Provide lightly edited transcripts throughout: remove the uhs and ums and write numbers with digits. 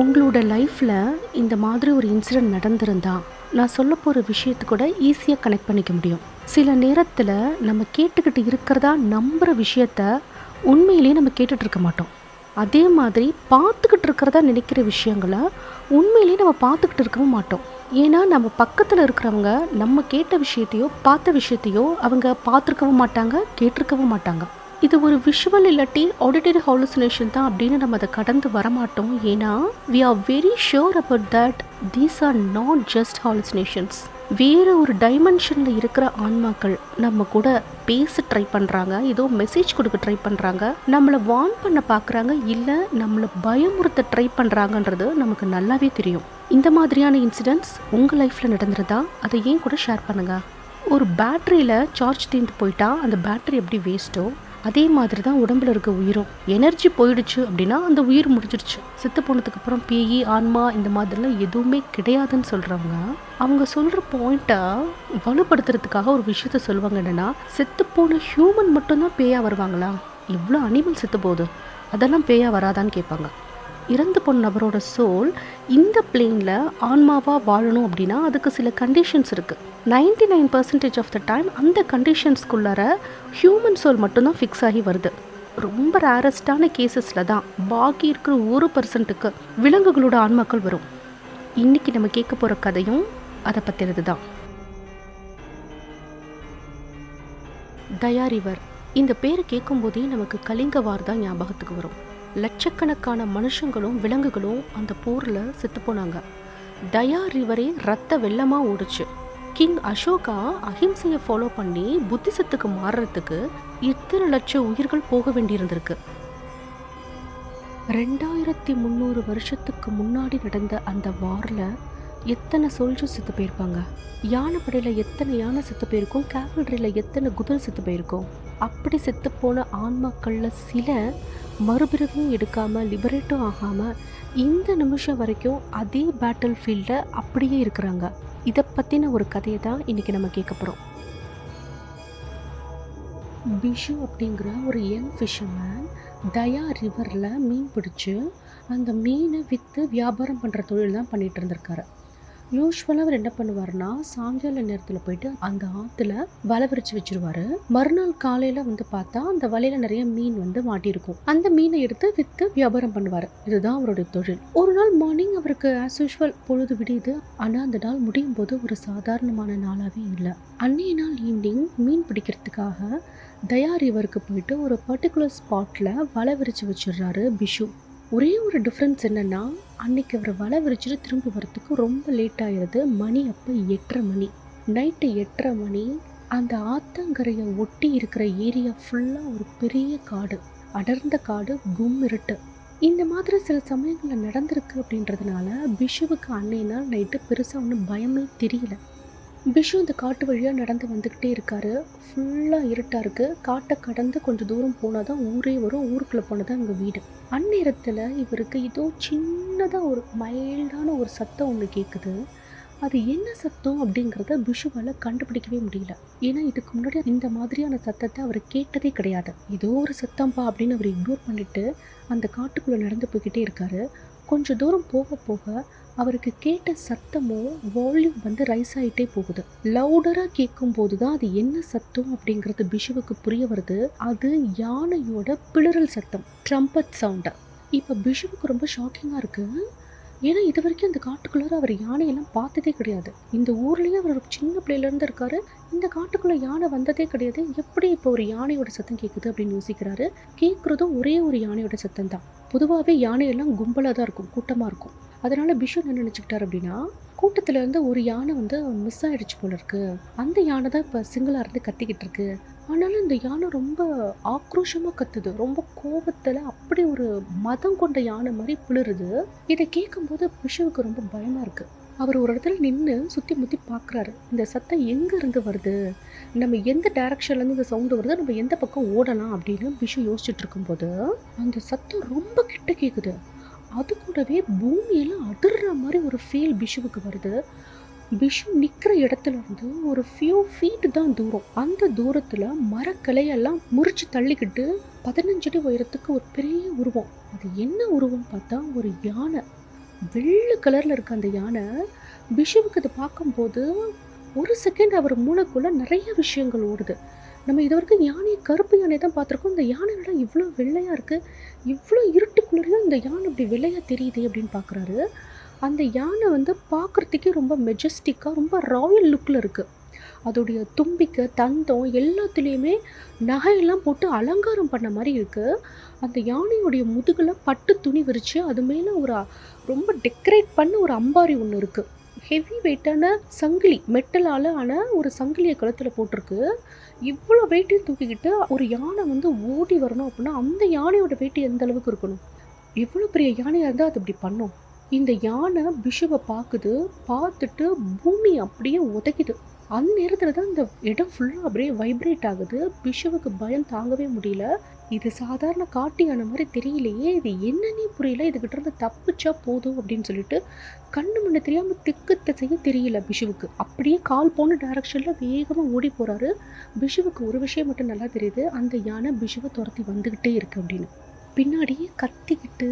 உங்களோட லைஃப்பில் இந்த மாதிரி ஒரு இன்சிடெண்ட் நடந்திருந்தா நான் சொல்ல போகிற விஷயத்து கூட ஈஸியாக கனெக்ட் பண்ணிக்க முடியும். சில நேரத்தில் நம்ம கேட்டுக்கிட்டு இருக்கிறதா நம்புகிற விஷயத்த உண்மையிலேயே நம்ம கேட்டுட்டு இருக்க மாட்டோம். அதே மாதிரி பார்த்துக்கிட்டு இருக்கிறதா நினைக்கிற விஷயங்களை உண்மையிலேயே நம்ம பார்த்துக்கிட்டு இருக்கவும் மாட்டோம். ஏன்னா நம்ம பக்கத்தில் இருக்கிறவங்க நம்ம கேட்ட விஷயத்தையோ பார்த்த விஷயத்தையோ அவங்க பார்த்துருக்கவும் மாட்டாங்க, கேட்டிருக்கவும் மாட்டாங்க. இது ஒரு விஷுவல் இல்லாட்டி ஆடிட்டரி ஹாலுசினேஷன் தான் அப்படின்னு நம்ம அதை கடந்து வரமாட்டோம். ஏன்னா we are very sure about that these are not just hallucinations. வேற ஒரு டைமென்ஷனில் இருக்கிற ஆன்மாக்கள் நம்ம கூட பேச ட்ரை பண்ணுறாங்க, ஏதோ மெசேஜ் கொடுக்க ட்ரை பண்ணுறாங்க, நம்மளை வார்ன் பண்ண பார்க்குறாங்க, இல்லை நம்மளை பயமுறுத்த ட்ரை பண்ணுறாங்கன்றது நமக்கு நல்லாவே தெரியும். இந்த மாதிரியான இன்சிடென்ட்ஸ் உங்கள் லைஃப்பில் நடந்துருதா? அதை ஏன் கூட ஷேர் பண்ணுங்கள். ஒரு பேட்டரியில் சார்ஜ் தீர்ந்து போயிட்டா அந்த பேட்டரி எப்படி வேஸ்ட்டோ அதே மாதிரி தான் உடம்புல இருக்க உயிரும். எனர்ஜி போயிடுச்சு அப்படின்னா அந்த உயிர் முடிஞ்சிடுச்சு. செத்து போனதுக்கு அப்புறம் பேய், ஆன்மா இந்த மாதிரிலாம் எதுவுமே கிடையாதுன்னு சொல்கிறவங்க அவங்க சொல்கிற பாயிண்ட்டை வலுப்படுத்துறதுக்காக ஒரு விஷயத்த சொல்லுவாங்க. என்னென்னா, செத்து போன ஹியூமன் மட்டும்தான் பேயாக வருவாங்களா? எவ்வளோ அனிமல் செத்து போகுது, அதெல்லாம் பேயாக வராதான்னு கேட்பாங்க. இறந்து போன நபரோட சோல் இந்த பிளேனில் ஆன்மாவாக வாழணும் அப்படின்னா அதுக்கு சில கண்டிஷன்ஸ் இருக்குது. 99% ஆஃப் த டைம் அந்த கண்டிஷன்ஸ்குள்ளார ஹியூமன் சோல் மட்டும்தான் ஃபிக்ஸ் ஆகி வருது. ரொம்ப ரேரஸ்டான கேசஸில் தான் பாக்கி இருக்கிற 1% விலங்குகளோட ஆன்மாக்கள் வரும். இன்றைக்கி நம்ம கேட்க போகிற கதையும் அதை பற்றினது தான். தயா ரிவர். இந்த பேரை கேட்கும்போதே நமக்கு கலிங்க வார் தான் ஞாபகத்துக்கு வரும். லட்சக்கணக்கான மனுஷங்களும் விலங்குகளும் அந்த போரில் செத்து போனாங்க. தயா ரிவரே ரத்த வெள்ளமாக ஓடுச்சு. கிங் அசோகா அஹிம்சையை ஃபாலோ பண்ணி புத்திசத்துக்கு மாறுறதுக்கு இத்தனை லட்சம் உயிர்கள் போக வேண்டியிருந்திருக்கு. 2300 வருஷத்துக்கு முன்னாடி நடந்த அந்த வாரில் எத்தனை சோல்ஜர்ஸ் செத்து போயிருப்பாங்க? யானைப்படையில் எத்தனை யானை செத்து போயிருக்கும்? கேவல்ரியில் எத்தனை குதிரை செத்து போயிருக்கும்? அப்படி செத்து போன ஆன்மாக்களில் சில மறுபிறவியும் எடுக்காமல், லிபரேட்டும் ஆகாமல் இந்த நிமிஷம் வரைக்கும் அதே பேட்டில் ஃபீல்டில் அப்படியே இருக்கிறாங்க. இதை பற்றின ஒரு கதையை தான் இன்றைக்கி நம்ம கேட்க போகிறோம். பிஷு அப்படிங்கிற ஒரு யங் ஃபிஷர்மேன் தயா ரிவரில் மீன் பிடிச்சி அந்த மீனை விற்று வியாபாரம் பண்ணுற தொழில் தான் பண்ணிகிட்டு இருந்திருக்காரு. யூஸ்வலாக அவர் என்ன பண்ணுவார்னா, சாயங்கால நேரத்தில் போயிட்டு அந்த ஆற்றுல வலை விரிச்சு வச்சிருவாரு. மறுநாள் காலையில் வந்து பார்த்தா அந்த வலையில் நிறைய மீன் வந்து மாட்டியிருக்கும். அந்த மீனை எடுத்து விற்று வியாபாரம் பண்ணுவார். இதுதான் அவருடைய தொழில். ஒரு நாள் மார்னிங் அவருக்கு ஆஸ் யூஸ்வல் பொழுது விடியுது. ஆனால் அந்த நாள் முடியும் போது ஒரு சாதாரணமான நாளாகவே இல்லை. அன்றைய நாள் ஈவினிங் மீன் பிடிக்கிறதுக்காக தயா ரிவருக்கு போயிட்டு ஒரு பர்டிகுலர் ஸ்பாட்டில் வலை விரிச்சு வச்சிடுறாரு பிஷு. ஒரே ஒரு டிஃப்ரென்ஸ் என்னென்னா, அன்றைக்கி அவர் வலை விரிச்சிட்டு திரும்பி வரத்துக்கு ரொம்ப லேட் ஆகிடுது. மணி அப்போ 8:30 மணி. நைட்டு 8:30 மணி. அந்த ஆத்தங்கரையை ஒட்டி இருக்கிற ஏரியா ஃபுல்லாக ஒரு பெரிய காடு, அடர்ந்த காடு, இருட்டு. இந்த மாதிரி சில சமயங்களில் நடந்திருக்கு அப்படின்றதுனால பிஷுவுக்கு அன்னைய நாள் நைட்டு பெருசாக ஒன்றும் பயமே தெரியல. பிஷு இந்த காட்டு வழியாக நடந்து வந்துக்கிட்டே இருக்காரு. ஃபுல்லாக இருட்டாக இருக்குது. காட்டை கடந்து கொஞ்சம் தூரம் போனால் தான் ஊரே வரும். ஊருக்குள்ளே போனால் தான் எங்கள் வீடு. அந்நேரத்தில் இவருக்கு ஏதோ சின்னதாக ஒரு மைல்டான ஒரு சத்தம் ஒன்று கேட்குது. அது என்ன சத்தம் அப்படிங்கிறத பிஷுவால் கண்டுபிடிக்கவே முடியல. ஏன்னா இதுக்கு முன்னாடி இந்த மாதிரியான சத்தத்தை அவர் கேட்டதே கிடையாது. ஏதோ ஒரு சத்தம்பா அப்படின்னு அவர் இக்னோர் பண்ணிவிட்டு அந்த காட்டுக்குள்ளே நடந்து போய்கிட்டே இருக்காரு. கொஞ்சம் தூரம் போக போக அவருக்கு கேட்ட சத்தமும் வால்யூம் வந்து ரைஸ் ஆகிட்டே போகுது. லவுடராக கேட்கும் போது தான் அது என்ன சத்தம் அப்படிங்கிறது பிஷுவுக்கு புரிய வருது. அது யானையோட பிளறல் சத்தம், ட்ரம்பட் சவுண்டு. இப்போ பிஷுவுக்கு ரொம்ப ஷாக்கிங்காக இருக்குது. ஏன்னா இது வரைக்கும் அந்த காட்டுக்குள்ளார அவர் யானையெல்லாம் பார்த்ததே கிடையாது. இந்த ஊர்லேயே அவர் சின்ன பிள்ளையிலேருந்து இருக்காரு. இந்த காட்டுக்குள்ளே யானை வந்ததே கிடையாது. எப்படி இப்போ ஒரு யானையோட சத்தம் கேட்குது அப்படின்னு யோசிக்கிறாரு. கேட்குறதும் ஒரே ஒரு யானையோட சத்தம் தான். பொதுவாகவே யானையெல்லாம் கும்பலாக தான் இருக்கும், கூட்டமாக இருக்கும். அதனால் பிஷு என்ன நினச்சிக்கிட்டார் அப்படின்னா, கூட்டத்திலேருந்து ஒரு யானை வந்து மிஸ் ஆகிடுச்சு போல இருக்கு. அந்த யானை தான் இப்போ சிங்கிளாக இருந்து கத்திக்கிட்டு இருக்கு. ஆனாலும் இந்த யானை ரொம்ப ஆக்ரோஷமாக கத்துது. ரொம்ப கோபத்தில் அப்படி ஒரு மதம் கொண்ட யானை மாதிரி பிளறுது. இதை கேட்கும்போது பிஷுவுக்கு ரொம்ப பயமாக இருக்குது. அவர் ஒரு இடத்துல நின்று சுற்றி முற்றி பார்க்குறாரு. இந்த சத்தம் எங்கேருந்து வருது, நம்ம எந்த டைரக்ஷன்லேருந்து இந்த சவுண்டு வருது, நம்ம எந்த பக்கம் ஓடலாம் அப்படின்னு பிஷு யோசிச்சுட்டு இருக்கும்போது அந்த சத்தம் ரொம்ப கிட்ட கேட்குது. அது கூடவே பூமியெல்லாம் அதிர்ற மாதிரி ஒரு ஃபீல் பிஷுவுக்கு வருது. பிஷு நிற்கிற இடத்துல இருந்து ஒரு ஃபியூ ஃபீட் தான் தூரம். அந்த தூரத்தில் மரக்கலையெல்லாம் முறிச்சு தள்ளிக்கிட்டு 15 அடி உயரத்துக்கு ஒரு பெரிய உருவம். அது என்ன உருவம் பார்த்தா ஒரு யானை. வெள்ளை கலரில் இருக்க அந்த யானை பிஷுவுக்கு அதை பார்க்கும்போது ஒரு செகண்ட் அவர் மூளைக்குள்ளே நிறைய விஷயங்கள் ஓடுது. நம்ம இது வரைக்கும் யானையை கருப்பு யானையை தான் பார்த்துருக்கோம். இந்த யானையோட இவ்வளோ வெள்ளையாக இருக்குது, இவ்வளோ இருட்டுக்குள்ளேயும் இந்த யானை இப்படி வெள்ளையாக தெரியுது அப்படின்னு பார்க்குறாரு. அந்த யானை வந்து பார்க்குறதுக்கே ரொம்ப மெஜஸ்டிக்காக ரொம்ப ராயல் லுக்கில் இருக்குது. அதோடைய தும்பிக்கை தந்தம் எல்லாத்துலேயுமே நகையெல்லாம் போட்டு அலங்காரம் பண்ண மாதிரி இருக்குது. அந்த யானையோடைய முதுகில் பட்டு துணி விரித்து அது மேலே ஒரு ரொம்ப டெக்கரேட் பண்ண ஒரு அம்பாரி ஒன்று இருக்குது. ஹெவி வெயிட்டான சங்கிலி மெட்டலால் ஆன ஒரு சங்கிலியை கழுத்தில் போட்டிருக்கு. இவ்வளோ வெயிட்டையும் தூக்கிக்கிட்டு ஒரு யானை வந்து ஓடி வரணும் அப்படின்னா அந்த யானையோட வெயிட் எந்த அளவுக்கு இருக்கணும்? இவ்வளோ பெரிய யானையாக இருந்தால் அது இப்படி பண்ணும். இந்த யானை பிஷுவை பார்க்குது. பார்த்துட்டு பூமி அப்படியே உதைக்குது. அந்த நேரத்தில் தான் இந்த இடம் ஃபுல்லாக அப்படியே வைப்ரேட் ஆகுது. பிஷுவுக்கு பயம் தாங்கவே முடியல. இது சாதாரண காட்டு யானை மாதிரி தெரியலையே, இது என்னன்னே புரியல, இதுகிட்ட இருந்து தப்பிச்சா போதும் அப்படின்னு சொல்லிட்டு கண்ணு முன்ன தெரியாமல் திக்கு திசையே தெரியல பிஷுவுக்கு. அப்படியே கால் போன டைரக்ஷனில் வேகமாக ஓடி போகிறாரு. பிஷுவுக்கு ஒரு விஷயம் மட்டும் நல்லா தெரியுது, அந்த யானை பிஷுவை துரத்தி வந்துக்கிட்டே இருக்கு அப்படின்னு. பின்னாடியே கத்திக்கிட்டு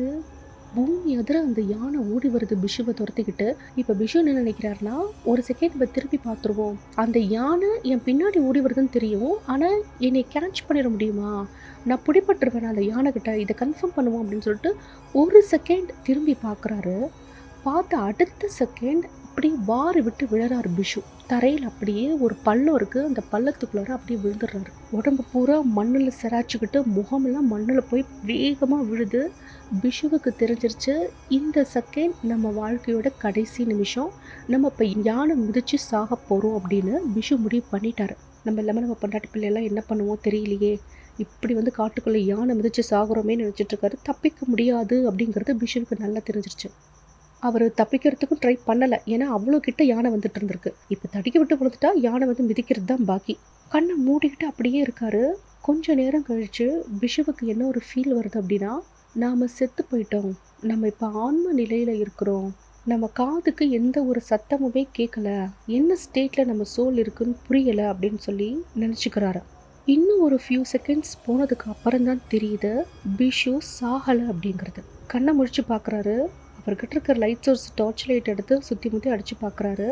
பூமி அதிர அந்த யானை ஓடி வருது பிஷுவை துரத்திக்கிட்டு. இப்போ பிஷு என்ன நினைக்கிறாருன்னா, ஒரு செகண்ட் இப்போ திருப்பி பார்த்துருவோம், அந்த யானை என் பின்னாடி ஓடி வருதுன்னு தெரியும், ஆனால் என்னை கேட்ச் பண்ணிட முடியுமா, நான் பிடிபட்டுருவேன் அந்த யானை கிட்ட, இதை கன்ஃபார்ம் பண்ணுவோம் அப்படின்னு சொல்லிட்டு ஒரு செகண்ட் திரும்பி பார்க்குறாரு. பார்த்த அடுத்த செகண்ட் அப்படியே வாரி விட்டு விழறாரு பிஷு. தரையில் அப்படியே ஒரு பள்ளம் இருக்குது, அந்த பள்ளத்துக்குள்ளார அப்படியே விழுந்துடுறாரு. உடம்பு பூரா மண்ணில் சிராச்சிக்கிட்டு முகமெல்லாம் மண்ணில் போய் வேகமாக விழுது. பிஷுவுக்கு தெரிஞ்சிருச்சு, இந்த செகண்ட் நம்ம வாழ்க்கையோட கடைசி நிமிஷம், நம்ம இப்போ யானை மிதித்து சாக போகிறோம் அப்படின்னு பிஷு முடிவு பண்ணிட்டாரு. நம்ம இல்லாமல் நம்ம பொண்டாட்டி பிள்ளையெல்லாம் என்ன பண்ணுவோம் தெரியலையே, இப்படி வந்து காட்டுக்குள்ளே யானை மிதித்து சாகுறோமே நினச்சிட்ருக்காரு. தப்பிக்க முடியாது அப்படிங்கிறது பிஷுவுக்கு நல்லா தெரிஞ்சிருச்சு. அவர் தப்பிக்கிறதுக்கும் ட்ரை பண்ணலை, ஏன்னா அவ்வளோ கிட்ட யானை வந்துட்டு இருந்திருக்கு. இப்போ தடிக்க விட்டு விழுந்துட்டா யானை வந்து மிதிக்கிறது தான் பாக்கி. கண்ணை மூடிக்கிட்டு அப்படியே இருக்காரு. கொஞ்சம் நேரம் கழித்து பிஷுவுக்கு என்ன ஒரு ஃபீல் வருது அப்படின்னா, நாம் செத்து போயிட்டோம், நம்ம இப்போ ஆன்ம நிலையில் இருக்கிறோம், நம்ம காதுக்கு எந்த ஒரு சத்தமுமே கேட்கல, என்ன ஸ்டேட்டில் நம்ம சோல் இருக்குன்னு புரியலை அப்படின்னு சொல்லி நினச்சிக்கிறாரு. இன்னும் ஒரு ஃபியூ செகண்ட்ஸ் போனதுக்கு அப்புறம் தான் தெரியுது பிஷு சாகலை அப்படிங்கிறது. கண்ணை முழிச்சு பார்க்குறாரு. அவர்கிட்ட இருக்கிற லைட் சோர்ஸ் டார்ச் லைட் எடுத்து சுற்றி முற்றி அடித்து பார்க்குறாரு.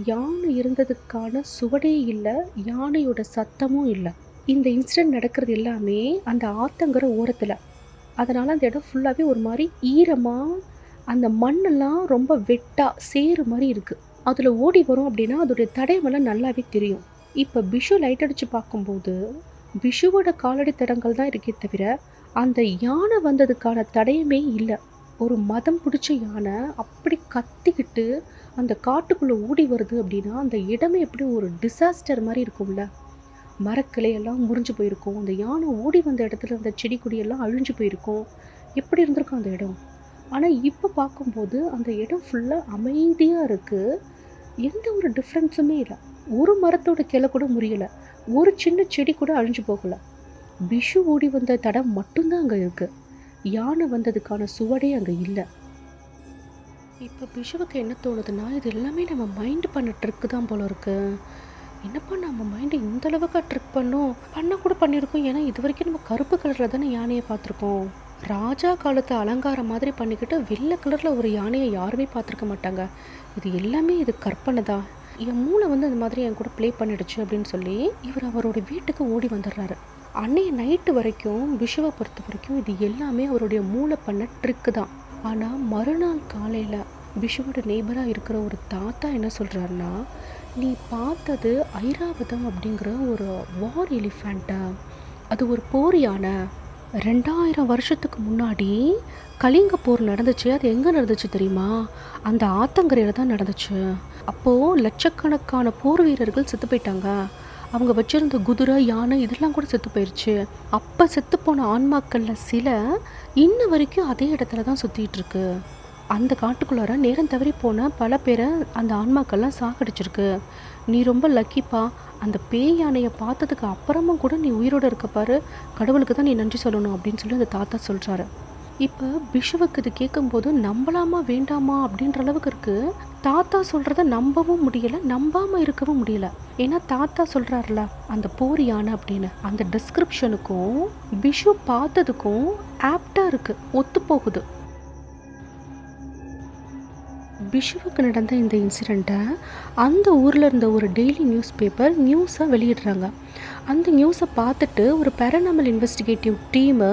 யானை இருந்ததுக்கான சுவடே இல்லை, யானையோட சத்தமும் இல்லை. இந்த இன்சிடெண்ட் நடக்கிறது எல்லாமே அந்த ஆத்தங்கிற ஓரத்தில். அதனால் அந்த இடம் ஃபுல்லாகவே ஒரு மாதிரி ஈரமாக, அந்த மண்ணெல்லாம் ரொம்ப வெட்டாக சேறு மாதிரி இருக்குது. அதில் ஓடி வரும் அப்படின்னா அதோடைய தடயமெல்லாம் நல்லாவே தெரியும். இப்போ பிஷு லைட் அடித்து பார்க்கும்போது பிஷுவோட காலடி தடங்கள் தான் இருக்கே தவிர அந்த யானை வந்ததுக்கான தடயமே இல்லை. ஒரு மதம் பிடிச்ச யானை அப்படி கத்திக்கிட்டு அந்த காட்டுக்குள்ளே ஓடி வருது அப்படின்னா அந்த இடமே எப்படி ஒரு டிசாஸ்டர் மாதிரி இருக்கும்ல. மரக்கிளையெல்லாம் முறிஞ்சு போயிருக்கும், அந்த யானை ஓடி வந்த இடத்துல அந்த செடி கொடியெல்லாம் அழிஞ்சு போயிருக்கும். எப்படி இருந்திருக்கும் அந்த இடம். ஆனால் இப்போ பார்க்கும்போது அந்த இடம் ஃபுல்லாக அமைதியாக இருக்குது. எந்த ஒரு டிஃப்ரென்ஸுமே இல்லை. ஒரு மரத்தோட கிளை கூட முறியலை, ஒரு சின்ன செடி கூட அழிஞ்சு போகலை. பிஷு ஓடி வந்த தடம் மட்டும்தான் அங்கே இருக்குது. யானை வந்ததுக்கான சுவடே அங்கே இல்லை. இப்போ பிஷுவுக்கு என்ன தோணுதுன்னா, இது எல்லாமே நம்ம மைண்டு பண்ண ட்ரிக்கு தான் போல இருக்கு. என்னப்பா நம்ம மைண்டு இந்த அளவுக்கு ட்ரிக் பண்ண கூட பண்ணியிருக்கோம். ஏன்னா இது வரைக்கும் நம்ம கருப்பு கலரில் தானே யானையை பார்த்துருக்கோம். ராஜா காலத்து அலங்காரம் மாதிரி பண்ணிக்கிட்டு வெள்ளை கலரில் ஒரு யானையை யாருமே பார்த்துருக்க மாட்டாங்க. இது எல்லாமே இது கற்பனை தான். என் மூளை வந்து அந்த மாதிரி என் கூட ப்ளே பண்ணிடுச்சு அப்படின்னு சொல்லி இவர் அவரோட வீட்டுக்கு ஓடி வந்துடுறாரு. அன்னைய நைட்டு வரைக்கும் பிஷுவை பொறுத்த வரைக்கும் இது எல்லாமே அவருடைய மூளை பண்ண ட்ரிக்கு தான். ஆனால் மறுநாள் காலையில் பிஷுவோட நெய்பராக இருக்கிற ஒரு தாத்தா என்ன சொல்கிறாருன்னா, நீ பார்த்தது ஐராவதம் அப்படிங்கிற ஒரு வார் எலிஃபேண்ட்டை, அது ஒரு போர் யானை. 2000 வருஷத்துக்கு முன்னாடி கலிங்க போர் நடந்துச்சு. அது எங்கே நடந்துச்சு தெரியுமா? அந்த ஆத்தங்கரையில் தான் நடந்துச்சு. அப்போது லட்சக்கணக்கான போர் வீரர்கள் செத்து போயிட்டாங்க. அவங்க வச்சுருந்த குதிரை யானை இதெல்லாம் கூட செத்து போயிடுச்சு. அப்போ செத்து போன ஆன்மாக்களில் சில இன்ன வரைக்கும் அதே இடத்துல தான் சுற்றிட்டுருக்கு. அந்த காட்டுக்குள்ளார நேரம் தவறி போன பல பேரை அந்த ஆன்மாக்கள்லாம் சாகடிச்சிருக்கு. நீ ரொம்ப லக்கிப்பா, அந்த பேய் யானையை பார்த்ததுக்கு அப்புறமும் கூட நீ உயிரோடு இருக்க பாரு, கடவுளுக்கு தான் நீ நன்றி சொல்லணும் அப்படின்னு சொல்லி அந்த தாத்தா சொல்கிறாரு. இப்போ பிஷுவுக்கு இது கேட்கும்போது நம்பலாமா வேண்டாமா அப்படின்ற அளவுக்கு இருக்குது. தாத்தா சொல்கிறத நம்பவும் முடியலை, நம்பாமல் இருக்கவும் முடியல. ஏன்னா தாத்தா சொல்கிறாருல அந்த போர் யானை அப்படின்னு, அந்த டிஸ்கிரிப்ஷனுக்கும் பிஷு பார்த்ததுக்கும் ஆப்டாக இருக்குது, ஒத்து போகுது. பிஷுவுக்கு நடந்த இந்த இன்சிடெண்ட்டை அந்த ஊரில் இருந்த ஒரு டெய்லி நியூஸ் பேப்பர் நியூஸாக வெளியிடுறாங்க. அந்த நியூஸை பார்த்துட்டு ஒரு பேரநாமல் இன்வெஸ்டிகேட்டிவ் டீமு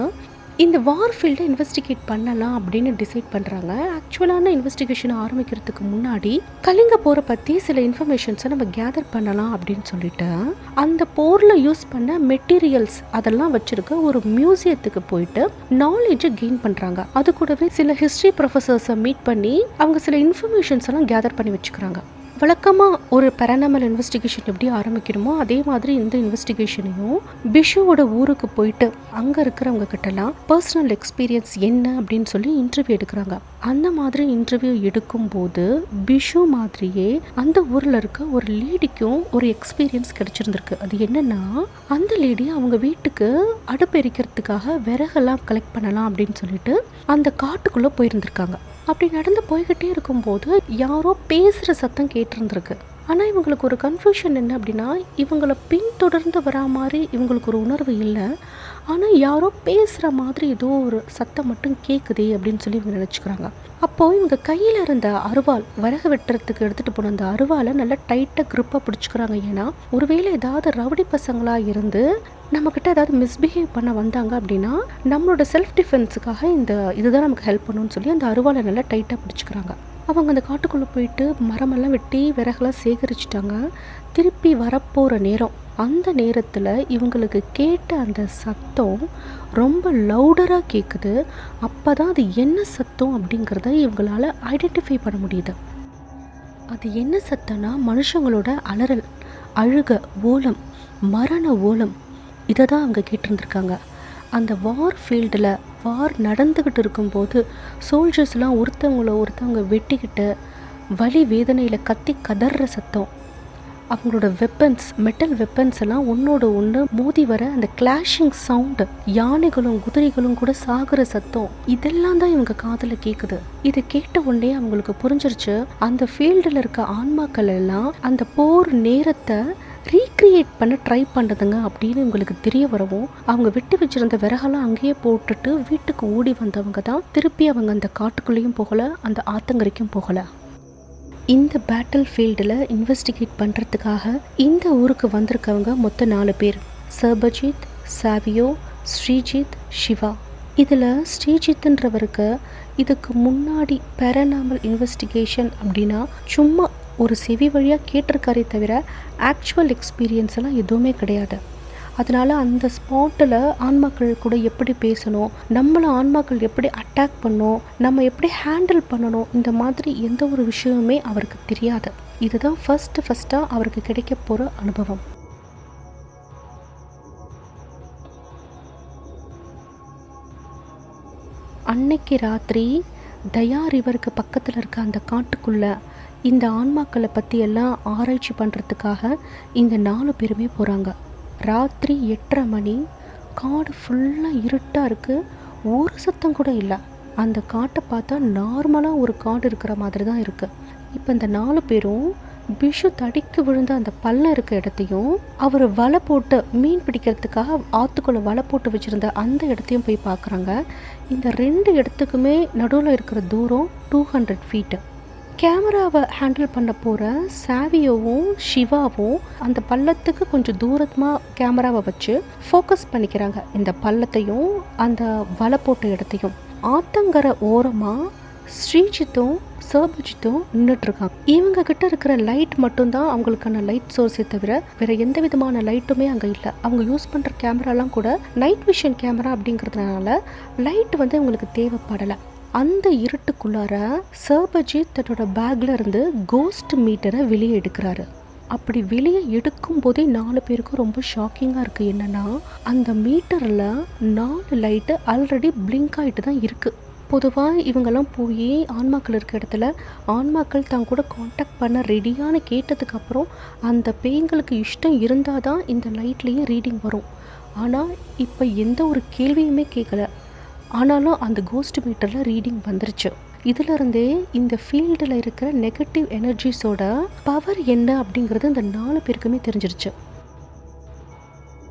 இந்த வார்ஃபீல்டை இன்வெஸ்டிகேட் பண்ணலாம் அப்படின்னு டிசைட் பண்ணுறாங்க. ஆக்சுவலான இன்வெஸ்டிகேஷனை ஆரம்பிக்கிறதுக்கு முன்னாடி கலிங்க போரை பற்றி சில இன்ஃபர்மேஷன்ஸை நம்ம கேதர் பண்ணலாம் அப்படின்னு சொல்லிட்டு அந்த போரில் யூஸ் பண்ண மெட்டீரியல்ஸ் அதெல்லாம் வச்சுருக்க ஒரு மியூசியத்துக்கு போயிட்டு நாலேஜை கெயின் பண்ணுறாங்க. அது கூடவே சில ஹிஸ்ட்ரி ப்ரொஃபஸர்ஸை மீட் பண்ணி அவங்க சில இன்ஃபர்மேஷன்ஸ் எல்லாம் கேதர் பண்ணி வச்சுக்கிறாங்க. வழக்கமாக ஒரு பேரநாமல் இன்வெஸ்டிகேஷன் எப்படி ஆரம்பிக்கணுமோ அதே மாதிரி இந்த இன்வெஸ்டிகேஷனையும் பிஷுவோட ஊருக்கு போயிட்டு அங்கே இருக்கிறவங்க கிட்டலாம் பர்சனல் எக்ஸ்பீரியன்ஸ் என்ன அப்படின்னு சொல்லி இன்டர்வியூ எடுக்கிறாங்க. அந்த மாதிரி இன்டர்வியூ எடுக்கும்போது பிஷு மாதிரியே அந்த ஊரில் இருக்க ஒரு லேடிக்கும் ஒரு எக்ஸ்பீரியன்ஸ் கிடைச்சிருந்திருக்கு. அது என்னன்னா, அந்த லேடி அவங்க வீட்டுக்கு அடுப்பு எரிக்கிறதுக்காக விறகெல்லாம் கலெக்ட் பண்ணலாம் அப்படின்னு சொல்லிட்டு அந்த காட்டுக்குள்ளே போயிருந்திருக்காங்க. அப்படி நடந்து போய்கிட்டே இருக்கும்போது யாரோ பேசுகிற சத்தம் கேட்டிருந்திருக்கு. ஆனால் இவங்களுக்கு ஒரு கன்ஃபியூஷன் என்ன அப்படின்னா, இவங்களை பின்தொடர்ந்து வரா மாதிரி இவங்களுக்கு ஒரு உணர்வு இல்லை. ஆனால் யாரோ பேசுகிற மாதிரி ஏதோ ஒரு சத்தம் மட்டும் கேட்குதே அப்படின்னு சொல்லி இவங்க நினச்சிக்கிறாங்க. அப்போது இவங்க கையில் இருந்த அருவாள், விறகு வெட்டுறதுக்கு எடுத்துகிட்டு போன அந்த அருவாலை நல்லா டைட்டாக க்ரிப்பாக பிடிச்சிக்கிறாங்க. ஏன்னா ஒருவேளை ஏதாவது ரவுடி பசங்களாக இருந்து நம்மக்கிட்ட ஏதாவது மிஸ்பிஹேவ் பண்ண வந்தாங்க அப்படின்னா நம்மளோட செல்ஃப் டிஃபென்ஸுக்காக இதுதான் நமக்கு ஹெல்ப் பண்ணுன்னு சொல்லி அந்த அருவாலை நல்லா டைட்டாக பிடிச்சிக்கிறாங்க. அவங்க அந்த காட்டுக்குள்ளே போயிட்டு மரமெல்லாம் வெட்டி விறகெல்லாம் சேகரிச்சிட்டாங்க. திருப்பி வரப்போகிற நேரம், அந்த நேரத்தில் இவங்களுக்கு கேட்ட அந்த சத்தம் ரொம்ப லவுடராக கேட்குது. அப்போ தான் அது என்ன சத்தம் அப்படிங்கிறத இவங்களால் ஐடென்டிஃபை பண்ண முடியுது. அது என்ன சத்தம்னா மனுஷங்களோட அலறல், அழுக, ஓலம், மரண ஓலம், இதை தான் அவங்க கேட்டிருந்துருக்காங்க. அந்த வார் ஃபீல்டில் வார் நடந்துக்கிட்டு இருக்கும்போது சோல்ஜர்ஸ்லாம் ஒருத்தவங்க வெட்டிக்கிட்டு வலி வேதனையில் கத்தி கதற சத்தம், அவங்களோட வெப்பன்ஸ், மெட்டல் வெப்பன்ஸ் எல்லாம் ஒன்றோட ஒன்று மோதி வர அந்த கிளாஷிங் சவுண்டு, யானைகளும் குதிரைகளும் கூட சாகுற சத்தம், இதெல்லாம் தான் இவங்க காதில் கேட்குது. இதை கேட்ட உடனே அவங்களுக்கு புரிஞ்சிருச்சு, அந்த ஃபீல்டில் இருக்க ஆன்மாக்கள் எல்லாம் அந்த போர் நேரத்தை ரீக்ரியேட் பண்ண ட்ரை பண்ணுறதுங்க அப்படின்னு உங்களுக்கு தெரிய வரவும் அவங்க விட்டு வச்சிருந்த விறகெல்லாம் அங்கேயே போட்டுட்டு வீட்டுக்கு ஓடி வந்தவங்க தான் திருப்பி அவங்க அந்த காட்டுக்குள்ளேயும் போகலை, அந்த ஆத்தங்கரைக்கும் போகலை. இந்த பேட்டில் ஃபீல்டில் இன்வெஸ்டிகேட் பண்ணுறதுக்காக இந்த ஊருக்கு வந்திருக்கவங்க மொத்தம் 4 பேர். சர்பஜித், சாவியோ, ஸ்ரீஜித், சிவா. இதில் ஸ்ரீஜித்ன்றவருக்கு இதுக்கு முன்னாடி பேரநாமல் இன்வெஸ்டிகேஷன் அப்படின்னா சும்மா ஒரு செவி வழியாக கேட்டிருக்காரே தவிர ஆக்சுவல் எக்ஸ்பீரியன்ஸ் எல்லாம் எதுவுமே கிடையாது. அதனால் அந்த ஸ்பாட்டில் ஆன்மாக்கள் கூட எப்படி பேசணும், நம்மளை ஆன்மாக்கள் எப்படி அட்டாக் பண்ணணும், நம்ம எப்படி ஹேண்டில் பண்ணணும், இந்த மாதிரி எந்த ஒரு விஷயமுமே அவருக்கு தெரியாது. இதுதான் ஃபஸ்ட்டாக அவருக்கு கிடைக்க போகிற அனுபவம். அன்னைக்கு ராத்திரி தயா ரிவருக்கு பக்கத்தில் இருக்க அந்த காட்டுக்குள்ளே இந்த ஆன்மாக்களை பற்றி எல்லாம் ஆராய்ச்சி பண்ணுறதுக்காக இந்த 4 பேருமே போகிறாங்க. ராத்திரி 8:30 மணி, காடு ஃபுல்லாக இருட்டாக இருக்குது, ஒரு சத்தம் கூட இல்லை. அந்த காட்டை பார்த்தா நார்மலாக ஒரு காடு இருக்கிற மாதிரி தான் இருக்குது. இப்போ இந்த 4 பேரும் பிஷு தடிக்கு விழுந்த அந்த பள்ளம் இருக்க இடத்தையும் அவர் வலை போட்டு மீன் பிடிக்கிறதுக்காக ஆற்றுக்குள்ளே வலை போட்டு வச்சுருந்த அந்த இடத்தையும் போய் பார்க்குறாங்க. இந்த 2 இடத்துக்குமே நடுவில் இருக்கிற தூரம் 200 ஃபீட்டு. கேமராவை ஹேண்டில் பண்ண போகிற சாவியோவும் சிவாவும் அந்த பள்ளத்துக்கு கொஞ்சம் தூரமாக கேமராவை வச்சு ஃபோக்கஸ் பண்ணிக்கிறாங்க, இந்த பள்ளத்தையும் அந்த வலை போட்ட இடத்தையும். ஆத்தங்கரை ஓரமாக ஸ்ரீஜித்தும் சர்பஜித்தும் நின்றுட்டுருக்காங்க. இவங்க கிட்ட இருக்கிற லைட் மட்டும்தான் அவங்களுக்கான லைட் சோர்ஸே தவிர வேறு எந்த விதமான லைட்டுமே அங்கே இல்லை. அவங்க யூஸ் பண்ணுற கேமராலாம் கூட நைட் விஷன் கேமரா அப்படிங்கிறதுனால லைட் வந்து அவங்களுக்கு தேவைப்படலை. அந்த இருட்டுக்குள்ளார சர்பஜித் தன்னோட பேக்கில் இருந்து கோஸ்ட் மீட்டரை வெளியே எடுக்கிறாரு. அப்படி வெளியே எடுக்கும் போதே 4 பேருக்கும் ரொம்ப ஷாக்கிங்காக இருக்குது. என்னென்னா, அந்த மீட்டரில் 4 லைட்டு ஆல்ரெடி பிளிங்க் ஆகிட்டு தான் இருக்குது. பொதுவாக இவங்கெல்லாம் போய் ஆன்மாக்கள் இருக்க இடத்துல ஆன்மாக்கள் தான் கூட காண்டாக்ட் பண்ண ரெடியான கேட்டதுக்கப்புறம் அந்த பேய்களுக்கு இஷ்டம் இருந்தால் தான் இந்த லைட்லேயே ரீடிங் வரும். ஆனால் இப்போ எந்த ஒரு கேள்வியுமே கேட்கல, ஆனாலும் அந்த கோஸ்ட் மீட்டரில் ரீடிங் வந்துருச்சு. இதிலிருந்தே இந்த ஃபீல்டில் இருக்கிற நெகட்டிவ் எனர்ஜிஸோட பவர் என்ன அப்படிங்கிறது இந்த 4 பேருக்குமே தெரிஞ்சிருச்சு.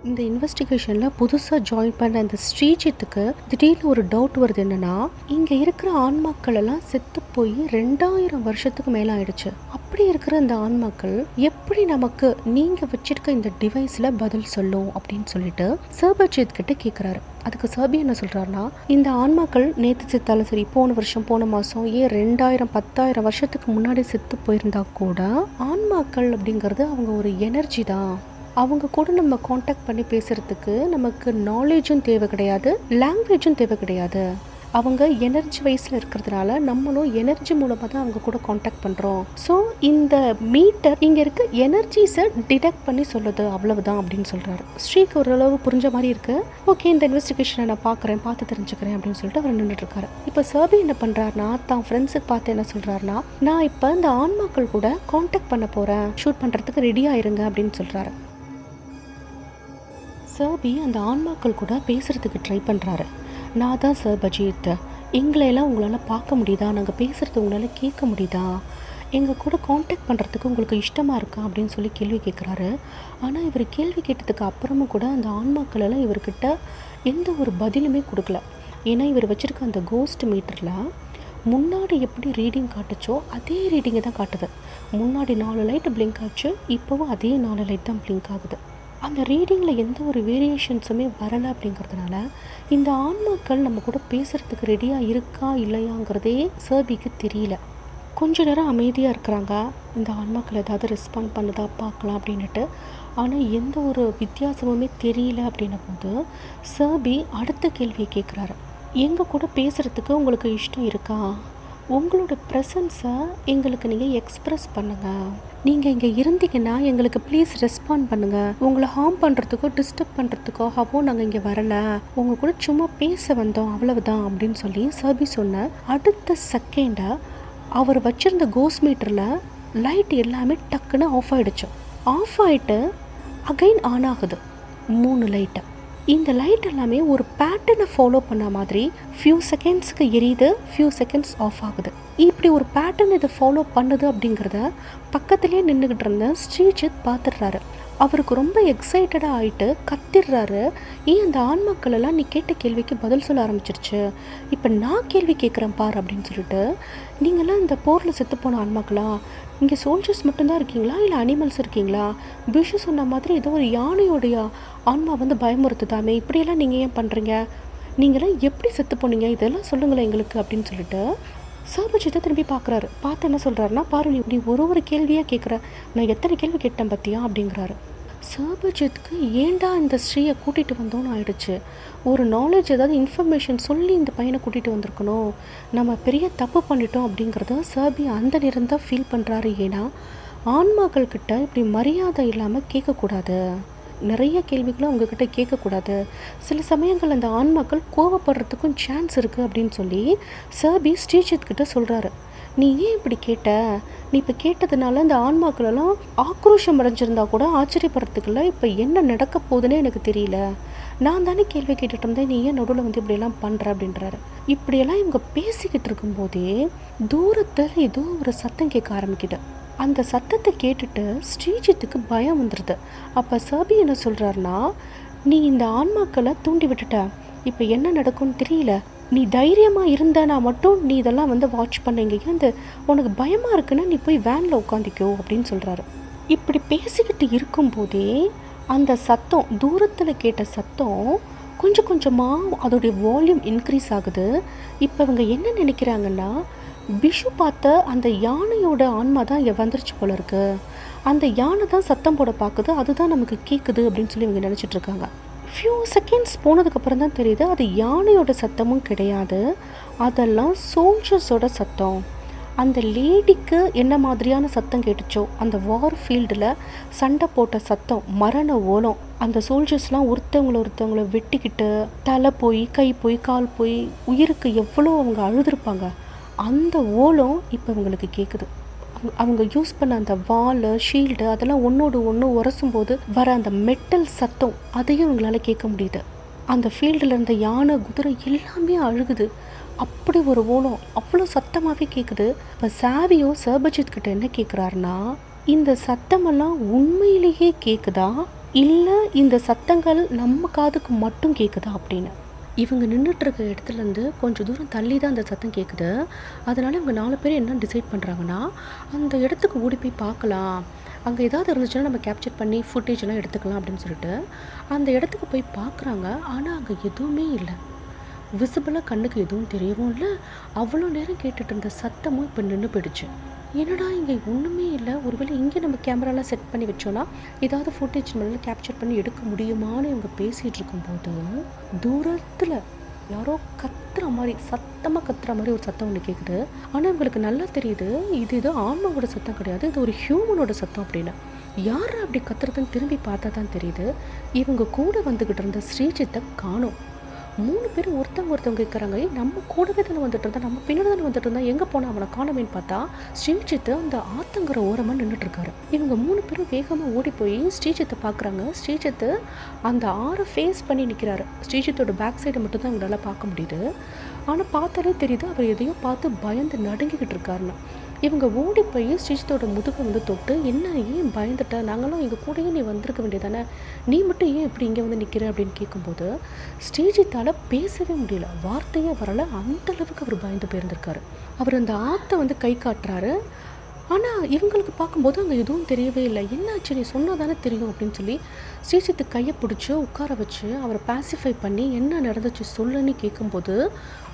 இந்த இன்வெஸ்டிகேஷனில் புதுசாக ஜாயின் பண்ண இந்த ஸ்ரீஜித்துக்கு திடீர்னு ஒரு டவுட் வருது. என்னன்னா, இங்கே இருக்கிற ஆன்மாக்கள் எல்லாம் செத்து போய் 2000 வருஷத்துக்கு மேலே ஆயிடுச்சு. அப்படி இருக்கிற இந்த ஆன்மாக்கள் எப்படி நமக்கு நீங்கள் வச்சிருக்க இந்த டிவைஸில் பதில் சொல்லும் அப்படின்னு சொல்லிட்டு சர்பஜித் கிட்ட கேட்குறாரு. அதுக்கு சர்பி என்ன சொல்கிறாருன்னா, இந்த ஆன்மாக்கள் நேற்று செத்தாலும் சரி, போன வருஷம் போன மாதம், ஏன் 2000 10,000 வருஷத்துக்கு முன்னாடி செத்து போயிருந்தா கூட ஆன்மாக்கள் அப்படிங்கிறது அவங்க ஒரு எனர்ஜி தான். அவங்க கூட நம்ம காண்டாக்ட் பண்ணி பேசுகிறதுக்கு நமக்கு நாலேஜும் தேவை கிடையாது, லாங்குவேஜும் தேவை கிடையாது. அவங்க எனர்ஜி வைஸில் இருக்கிறதுனால நம்மளும் எனர்ஜி மூலமாக தான் அவங்க கூட காண்டாக்ட் பண்ணுறோம். ஸோ இந்த மீட்டர் இங்கே இருக்க எனர்ஜிஸை டிடெக்ட் பண்ணி சொல்லுது, அவ்வளவுதான் அப்படின்னு சொல்கிறாரு. ஸ்ரீக்கு ஓரளவு புரிஞ்ச மாதிரி இருக்குது. ஓகே, இந்த இன்வெஸ்டிகேஷனை நான் பார்த்து தெரிஞ்சுக்கிறேன் அப்படின்னு சொல்லிட்டு அவர் நின்றுட்டுருக்காரு. இப்போ சர்பி என்ன பண்ணுறாருனா, தான் ஃப்ரெண்ட்ஸுக்கு பார்த்து என்ன சொல்கிறாருனா, நான் இப்போ இந்த ஆன்மாக்கள் கூட காண்டாக்ட் பண்ண போகிறேன், ஷூட் பண்ணுறதுக்கு ரெடி ஆயிருங்க அப்படின்னு சொல்கிறாரு. சர்பி அந்த ஆன்மாக்கள் கூட பேசுகிறதுக்கு ட்ரை பண்ணுறாரு. நான் தான் சர்பஜித், எங்களையெல்லாம் உங்களால் பார்க்க முடியுதா, நாங்கள் பேசுகிறது உங்களால் கேட்க முடியுதா, எங்கள் கூட காண்டாக்ட் பண்ணுறதுக்கு உங்களுக்கு இஷ்டமாக இருக்கா அப்படின்னு சொல்லி கேள்வி கேட்குறாரு. ஆனால் இவர் கேள்வி கேட்டதுக்கு அப்புறமும் கூட அந்த ஆன்மாக்களெல்லாம் இவர்கிட்ட எந்த ஒரு பதிலுமே கொடுக்கல. ஏன்னா இவர் வச்சுருக்க அந்த கோஸ்ட் மீட்டரில் முன்னாடி எப்படி ரீடிங் காட்டுச்சோ அதே ரீடிங்கை தான் காட்டுது. முன்னாடி 4 லைட் பிளிங்க் ஆச்சு, இப்போவும் அதே 4 லைட் தான் பிளிங்க் ஆகுது. அந்த ரீடிங்கில் எந்த ஒரு வேரியேஷன்ஸுமே வரலை. அப்படிங்கிறதுனால இந்த ஆன்மாக்கள் நம்ம கூட பேசுகிறதுக்கு ரெடியாக இருக்கா இல்லையாங்கிறதே சர்பிக்கு தெரியல. கொஞ்ச நேரம் அமைதியாக இருக்கிறாங்க. இந்த ஆன்மாக்கள் ஏதாவது ரெஸ்பாண்ட் பண்ணுதா பார்க்கலாம் அப்படின்ட்டு. ஆனால் எந்த ஒரு வித்தியாசமுமே தெரியல. அப்படின்னும் போது சர்பி அடுத்த கேள்வியை கேட்குறாரு. எங்கள் கூட பேசுகிறதுக்கு உங்களுக்கு இஷ்டம் இருக்கா, உங்களோட ப்ரெசன்ஸை எங்களுக்கு நீங்கள் எக்ஸ்ப்ரெஸ் பண்ணுங்கள், நீங்கள் இங்கே இருந்தீங்கன்னா எங்களுக்கு ப்ளீஸ் ரெஸ்பாண்ட் பண்ணுங்கள், உங்களை ஹார்ம் பண்ணுறதுக்கோ டிஸ்டர்ப் பண்ணுறதுக்காகவோ நாங்கள் இங்கே வரலை, உங்கள் கூட சும்மா பேச வந்தோம், அவ்வளவுதான் அப்படின்னு சொல்லி சர்பி சொன்ன அடுத்த செகண்டை அவர் வச்சுருந்த கோஸ் மீட்டரில் லைட் எல்லாமே டக்குன்னு ஆஃப் ஆகிடுச்சு. ஆஃப் ஆகிட்டு அகைன் ஆன் ஆகுது 3 லைட்டு. இந்த லைட் எல்லாமே ஒரு பேட்டர்னை ஃபாலோ பண்ண மாதிரி ஃபியூ செகண்ட்ஸுக்கு எரியுது, ஃபியூ செகண்ட்ஸ் ஆஃப் ஆகுது. இப்படி ஒரு பேட்டர்ன் இதை ஃபாலோ பண்ணுது அப்படிங்கிறத பக்கத்துலேயே நின்றுக்கிட்டு இருந்த ஸ்ரீஜித் பார்த்துடுறாரு. அவருக்கு ரொம்ப எக்ஸைட்டடாக ஆகிட்டு கத்திடுறாரு. ஏன் அந்த ஆன்மாக்கள் எல்லாம் நீ கேட்ட கேள்விக்கு பதில் சொல்ல ஆரம்பிச்சிருச்சு, இப்போ நான் கேள்வி கேட்குறேன் பார் அப்படின்னு சொல்லிட்டு. நீங்களாம் இந்த போரில் செத்து போன ஆன்மாக்களா, இங்கே சோல்ஜர்ஸ் மட்டும்தான் இருக்கீங்களா இல்லை அனிமல்ஸ் இருக்கீங்களா, பிஷு சொன்ன மாதிரி ஏதோ ஒரு யானையோடைய ஆன்மா வந்து பயமுறுத்துதாமே, இப்படியெல்லாம் நீங்கள் ஏன் பண்ணுறீங்க, நீங்களாம் எப்படி செத்து போனீங்க, இதெல்லாம் சொல்லுங்களேன் எங்களுக்கு அப்படின்னு சொல்லிட்டு சர்பஜித்தை திரும்பி பார்க்குறாரு. பார்த்து என்ன சொல்கிறாருன்னா, பாரு நீ ஒரு கேள்வியாக கேட்குற, நான் எத்தனை கேள்வி கேட்டேன் பார்த்தியா அப்படிங்கிறாரு. சர்பஜித்துக்கு ஏண்டா இந்த ஸ்ரீயை கூட்டிகிட்டு வந்தோன்னு ஆயிடுச்சு. ஒரு நாலேஜ் ஏதாவது இன்ஃபர்மேஷன் சொல்லி இந்த பையனை கூட்டிகிட்டு வந்திருக்கணும், நம்ம பெரிய தப்பு பண்ணிட்டோம் அப்படிங்கிறத சர்பி அந்த நேரம் தான் ஃபீல் பண்ணுறாரு. ஏன்னா ஆன்மாக்கள்கிட்ட இப்படி மரியாதை இல்லாமல் கேட்கக்கூடாது, நிறைய கேள்விகளும் அவங்கக்கிட்ட கேட்கக்கூடாது, சில சமயங்கள் அந்த ஆன்மாக்கள் கோவப்படுறதுக்கும் சான்ஸ் இருக்குது அப்படின்னு சொல்லி சர்பி ஸ்ரீஜித் கிட்ட சொல்கிறாரு. நீ ஏன் இப்படி கேட்ட, நீ இப்போ கேட்டதுனால இந்த ஆன்மாக்களெல்லாம் ஆக்ரோஷம் அடைஞ்சிருந்தா கூட ஆச்சரியப்படுறதுக்குள்ள இப்போ என்ன நடக்க போகுதுன்னே எனக்கு தெரியல, நான் தானே கேள்வி கேட்டுட்டு இருந்தேன், நீ ஏன் நடுவில் வந்து இப்படியெல்லாம் பண்ணுற அப்படின்றாரு. இப்படியெல்லாம் இவங்க பேசிக்கிட்டு இருக்கும்போதே தூரத்தில் ஏதோ ஒரு சத்தம் கேட்க ஆரம்பிக்குது. அந்த சத்தத்தை கேட்டுட்டு ஸ்ரீஜித்துக்கு பயம் வந்துடுது. அப்போ சர்பி என்ன சொல்கிறாருன்னா, நீ இந்த ஆன்மாக்களை தூண்டி விட்டுட்ட, இப்போ என்ன நடக்கும்னு தெரியல, நீ தைரியமாக இருந்தனா மட்டும் நீ இதெல்லாம் வந்து வாட்ச் பண்ணீங்க, அந்த உனக்கு பயமாக இருக்குன்னா நீ போய் வேனில் உட்காந்துக்கோ அப்படின்னு சொல்கிறாரு. இப்படி பேசிக்கிட்டு இருக்கும்போதே அந்த சத்தம், தூரத்தில் கேட்ட சத்தம் கொஞ்சம் கொஞ்சமாக அதோடைய வால்யூம் இன்க்ரீஸ் ஆகுது. இப்போ இவங்க என்ன நினைக்கிறாங்கன்னா, பிஷு பார்த்த அந்த யானையோட ஆன்மா தான் இங்கே வந்துருச்சு போல இருக்கு, அந்த யானை தான் சத்தம் போட பார்க்குது, அதுதான் நமக்கு கேட்குது அப்படின்னு சொல்லி இவங்க நினச்சிட்டு இருக்காங்க. ஃபியூ செகண்ட்ஸ் போனதுக்கப்புறம் தான் தெரியுது அது யானையோட சத்தமும் கிடையாது, அதெல்லாம் சோல்ஜர்ஸோட சத்தம். அந்த லேடிக்கு என்ன மாதிரியான சத்தம் கேட்டுச்சோ, அந்த வார் ஃபீல்டில் சண்டை போட்ட சத்தம், மரண ஓலம், அந்த சோல்ஜர்ஸ்லாம் ஒருத்தவங்கள வெட்டிக்கிட்டு தலை போய் கை போய் கால் போய் உயிருக்கு எவ்வளோ அவங்க அழுதுருப்பாங்க, அந்த ஓலம் இப்போ இவங்களுக்கு கேட்குது. அவங்க யூஸ் பண்ண அந்த வால் ஷீல்டு அதெல்லாம் ஒன்றோடு ஒன்று உரசும்போது வர அந்த மெட்டல் சத்தம், அதையும் இவங்களால கேட்க முடியுது. அந்த ஃபீல்டில் இருந்த யானை குதிரை எல்லாமே அழுகுது, அப்படி ஒரு ஓலம் அவ்வளோ சத்தமாகவே கேட்குது. இப்போ சாவியோ சர்பஜித் கிட்ட என்ன கேட்குறாருன்னா, இந்த சத்தமெல்லாம் உண்மையிலேயே கேட்குதா இல்லை இந்த சத்தங்கள் நம்ம காதுக்கு மட்டும் கேட்குதா அப்படின்னு. இவங்க நின்றுட்டுருக்க இடத்துலேருந்து கொஞ்சம் தூரம் தள்ளி தான் அந்த சத்தம் கேட்குது. அதனால் இவங்க 4 பேர் என்ன டிசைட் பண்ணுறாங்கன்னா, அந்த இடத்துக்கு ஓடி போய் பார்க்கலாம், அங்கே ஏதாவது இருந்துச்சுன்னா நம்ம கேப்சர் பண்ணி ஃபுட்டேஜெல்லாம் எடுத்துக்கலாம் அப்படின்னு சொல்லிட்டு அந்த இடத்துக்கு போய் பார்க்குறாங்க. ஆனால் அங்கே எதுவுமே இல்லை. விசிபிளாக கண்ணுக்கு எதுவும் தெரியவும் இல்லை. அவ்வளோ நேரம் கேட்டுட்டு இருந்த சத்தமும் இப்போ நின்று போயிடுச்சு. என்னடா இங்கே ஒன்றுமே இல்லை, ஒருவேளை இங்கே நம்ம கேமராலாம் செட் பண்ணி வச்சோன்னா ஏதாவது ஃபுட்டேஜ் நம்மளால் கேப்சர் பண்ணி எடுக்க முடியுமான்னு இவங்க பேசிகிட்டு இருக்கும்போது தூரத்தில் யாரோ கத்துற மாதிரி, சத்தமாக கத்துற மாதிரி ஒரு சத்தம் ஒன்று கேட்குது. ஆனால் இவங்களுக்கு நல்லா தெரியுது இது ஏதோ ஆன்மாவோட சத்தம் கிடையாது, இது ஒரு ஹியூமனோட சத்தம் அப்படின்னு. யார் அப்படி கத்துறதுன்னு திரும்பி பார்த்தா தான் தெரியுது இவங்க கூட வந்துக்கிட்டு இருந்த ஸ்ரீஜித்தை காணோம். 3 பேரும் ஒருத்தவங்க கேட்குறாங்க, நம்ம கூடவே தானே வந்துட்டு இருந்தா, நம்ம பின்னாடி தானே வந்துட்டு இருந்தா, எங்கே போனால் அவனை காணமேன்னு பார்த்தா ஸ்ரீஜித்து அந்த ஆத்தங்கிற ஓரமாக நின்றுட்டு இருக்காரு. இவங்க 3 பேரும் வேகமாக ஓடி போய் ஸ்ரீஜித்தை பார்க்குறாங்க. ஸ்ரீஜித்து அந்த ஆறை ஃபேஸ் பண்ணி நிற்கிறாரு. ஸ்ரீஜித்தோட பேக் சைடு மட்டும் தான் அவங்களால பார்க்க முடியுது. ஆனால் பார்த்தாலே தெரியுது அவர் எதையோ பார்த்து பயந்து நடுங்கிக்கிட்டு இருக்காருன்னு. இவங்க ஓடி போய் ஸ்ரீஜித்தோட முதுகை வந்து தொட்டு, என்ன ஏன் பயந்துட்ட, நாங்களும் எங்கள் கூடயே நீ வந்திருக்க வேண்டியதானே, நீ மட்டும் ஏன் இப்படி இங்கே வந்து நிற்கிற அப்படின்னு கேட்கும்போது ஸ்ரீஜித்தால் பேசவே முடியல, வார்த்தையே வரலை. அந்தளவுக்கு அவர் பயந்து போயிருந்திருக்காரு. அவர் அந்த ஆற்றை வந்து கை காட்டுறாரு. ஆனால் இவங்களுக்கு பார்க்கும்போது அங்கே எதுவும் தெரியவே இல்லை. என்னாச்சு, நீ சொன்னால் தானே தெரியும் அப்படின்னு சொல்லி ஸ்ரீஜித்து கையை பிடிச்சி உட்கார வச்சு அவரை பேசிஃபை பண்ணி என்ன நடந்துச்சு சொல்லுன்னு கேட்கும்போது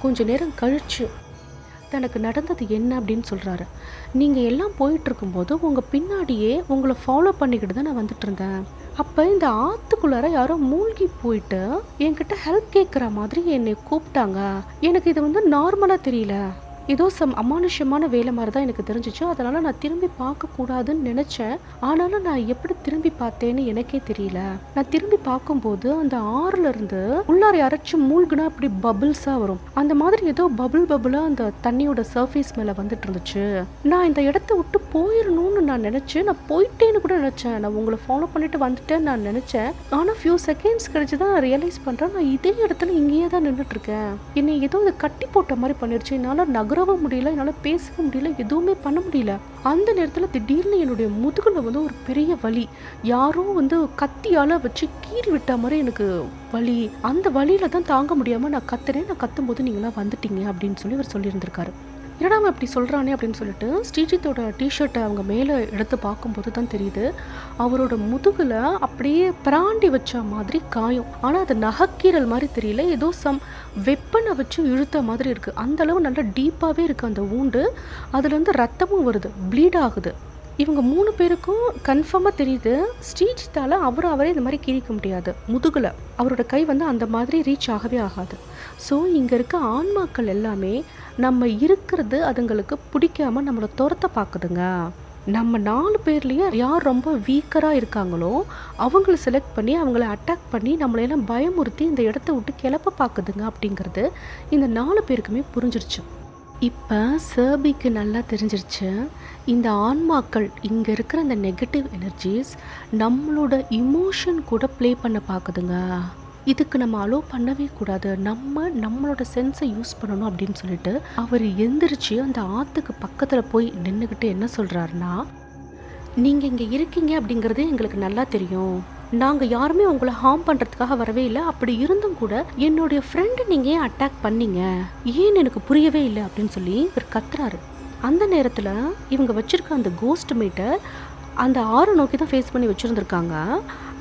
கொஞ்சம் நேரம் கழிச்சு தனக்கு நடந்தது என்ன அப்படின்னு சொல்கிறாரு. நீங்கள் எல்லாம் போயிட்டுருக்கும்போது உங்கள் பின்னாடியே உங்களை ஃபாலோ பண்ணிக்கிட்டு தான் நான் வந்துட்டு இருந்தேன். அப்போ இந்த ஆற்றுக்குள்ளார யாரோ மூழ்கி போயிட்டு என்கிட்ட ஹெல்ப் கேட்குற மாதிரி என்னை கூப்பிட்டாங்க. எனக்கு இது வந்து நார்மலாக தெரியல, ஏதோ அமானுஷ்யமான வேலை மாதிரி தான் எனக்கு தெரிஞ்சிச்சு. அதனால் நான் திரும்பி பார்க்கக்கூடாதுன்னு நினச்சேன். ஆனாலும் நான் எப்படி திரும்பி பார்த்தேன்னு எனக்கே தெரியல. நான் திரும்பி பார்க்கும்போது அந்த ஆறுலேருந்து உள்ளார யாராச்சும் மூழ்குனா அப்படி பபிள்ஸாக வரும், அந்த மாதிரி ஏதோ பபிளாக அந்த தண்ணியோட சர்ஃபேஸ் மேலே வந்துட்டு இருந்துச்சு. நான் இந்த இடத்த விட்டு போயிடணும்னு நான் நினச்சேன். நான் போயிட்டேன்னு கூட நினச்சேன், நான் உங்களை ஃபாலோ பண்ணிட்டு வந்துட்டேன்னு நான் நினச்சேன். ஆனால் ஃபியூ செகண்ட்ஸ் கழிச்சு தான் ரியலைஸ் பண்ணுறேன், நான் இதே இடத்துல இங்கேயே தான் நின்றுட்டுருக்கேன். என்னை ஏதோ இதை கட்டி போட்ட மாதிரி பண்ணிடுச்சு. என்னால் நகரவும் முடியல, என்னால் பேசவும் முடியல, எதுவுமே பண்ண முடியல. அந்த நேரத்தில் திடீர்னு என்னுடைய முதுகில் வந்து ஒரு பெரிய வலி, யாரோ வந்து கத்தியால் வச்சு கீறி விட்ட மாதிரி எனக்கு வலி. அந்த வலியில் தான் தாங்க முடியாமல் நான் கத்துறேன். நான் கத்தும்போது நீங்களாம் வந்துட்டீங்க அப்படின்னு சொல்லி அவர் சொல்லியிருந்திருக்காரு. என்னடா அப்படி சொல்கிறானே அப்படின்னு சொல்லிட்டு ஸ்ரீஜித்தோட டிஷர்ட்டை அவங்க மேலே எடுத்து பார்க்கும்போது தான் தெரியுது அவரோட முதுகில் அப்படியே பிராண்டி வச்ச மாதிரி காயம். ஆனால் அது நகைக்கீரல் மாதிரி தெரியல, ஏதோ வெப்பனை வச்சு இழுத்த மாதிரி இருக்குது. அந்தளவு நல்லா டீப்பாகவே இருக்குது அந்த ஊண்டு. அதுலேருந்து ரத்தமும் வருது, ப்ளீட் ஆகுது. இவங்க 3 பேருக்கும் கன்ஃபார்மாக தெரியுது ஸ்ரீஜித்தால் அவரே இந்த மாதிரி கிழிக்க முடியாது. முதுகில் அவரோட கை வந்து அந்த மாதிரி ரீச் ஆகவே ஆகாது. ஸோ இங்கே இருக்க ஆன்மாக்கள் எல்லாமே நம்ம இருக்கிறது அதுங்களுக்கு பிடிக்காம நம்மளை துரத்த பார்க்குதுங்க. நம்ம 4 பேர்லேயே யார் ரொம்ப வீக்கராக இருக்காங்களோ அவங்கள செலக்ட் பண்ணி அவங்கள அட்டாக் பண்ணி நம்மளையெல்லாம் பயமுறுத்தி இந்த இடத்த விட்டு கிளப்ப பார்க்குதுங்க அப்படிங்கிறது இந்த 4 பேருக்குமே புரிஞ்சிருச்சு. இப்போ சர்பிக்கு நல்லா தெரிஞ்சிருச்சு, இந்த ஆன்மாக்கள் இங்கே இருக்கிற அந்த நெகட்டிவ் எனர்ஜிஸ் நம்மளோட இமோஷன் கூட ப்ளே பண்ண பார்க்குதுங்க. இதுக்கு நம்ம அலோவ் பண்ணவே கூடாது, நம்மளோட சென்ஸை யூஸ் பண்ணணும் அப்படின்னு சொல்லிட்டு அவர் எந்திரிச்சு அந்த ஆற்றுக்கு பக்கத்தில் போய் நின்றுக்கிட்டு என்ன சொல்கிறாருன்னா, நீங்கள் இங்கே இருக்கீங்க அப்படிங்கிறது எங்களுக்கு நல்லா தெரியும், நாங்கள் யாருமே உங்களை ஹார்ம் பண்ணுறதுக்காக வரவே இல்லை, அப்படி இருந்தும் கூட என்னுடைய ஃப்ரெண்டு நீங்கள் ஏன் அட்டாக் பண்ணீங்க, ஏன்னு எனக்கு புரியவே இல்லை அப்படின்னு சொல்லி இவர் கத்துறாரு. அந்த நேரத்தில் இவங்க வச்சுருக்க அந்த கோஸ்ட் மீட்டர் அந்த 6 நோக்கி தான் ஃபேஸ் பண்ணி வச்சுருந்துருக்காங்க.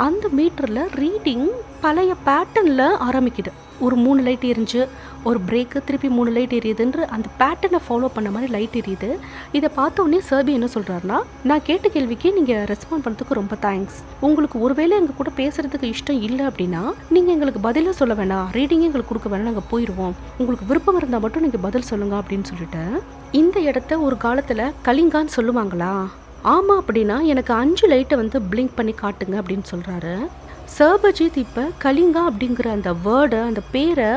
அந்த மீட்டரில் ரீடிங் பழைய பேட்டர்னில் ஆரம்பிக்குது. ஒரு 3 லைட் எரிஞ்சு ஒரு பிரேக்கு, திருப்பி 3 லைட் எரியுதுன்ற அந்த பேட்டர்னை ஃபாலோ பண்ண மாதிரி லைட் எரியுது. இதை பார்த்த உடனே சர்பி என்ன சொல்கிறாருன்னா, நான் கேட்ட கேள்விக்கு நீங்கள் ரெஸ்பாண்ட் பண்ணுறதுக்கு ரொம்ப தேங்க்ஸ். உங்களுக்கு ஒருவேளை எங்கள் கூட பேசுகிறதுக்கு இஷ்டம் இல்லை அப்படின்னா நீங்கள் எங்களுக்கு பதிலாக சொல்ல வேணாம், ரீடிங்கே எங்களுக்கு கொடுக்க வேணாம், நாங்கள் போயிடுவோம், உங்களுக்கு விருப்பம் இருந்தால் மட்டும் நீங்கள் பதில் சொல்லுங்கள் அப்படின்னு சொல்லிட்டு. இந்த இடத்த ஒரு காலத்தில் கலிங்கான்னு சொல்லுவாங்களா, ஆமாம் அப்படின்னா எனக்கு 5 லைட்டை வந்து பிளிங்க் பண்ணி காட்டுங்க அப்படின்னு சொல்கிறாரு. சர்பஜித் இப்போ கலிங்கா அப்படிங்கிற அந்த வேர்டை, அந்த பேரை